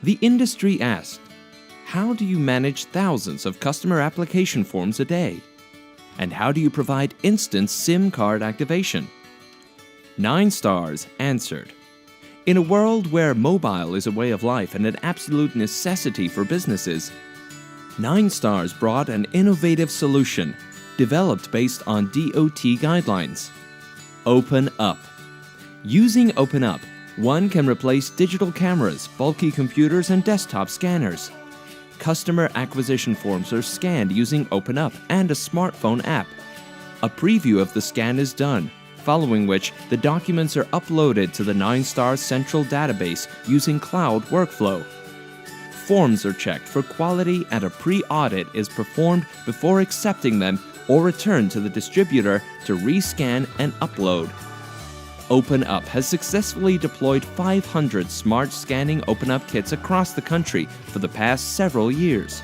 The industry asked, how do you manage thousands of customer application forms a day? And how do you provide instant SIM card activation? Ninestars answered, in a world where mobile is a way of life and an absolute necessity for businesses, Ninestars brought an innovative solution developed based on DOT guidelines. Open Up. Using Open Up, one can replace digital cameras, bulky computers, and desktop scanners. Customer acquisition forms are scanned using Open Up and a smartphone app. A preview of the scan is done, following which the documents are uploaded to the Ninestars central database using cloud workflow. Forms are checked for quality and a pre-audit is performed before accepting them or returned to the distributor to rescan and upload. Open Up has successfully deployed 500 smart scanning Open Up kits across the country for the past several years.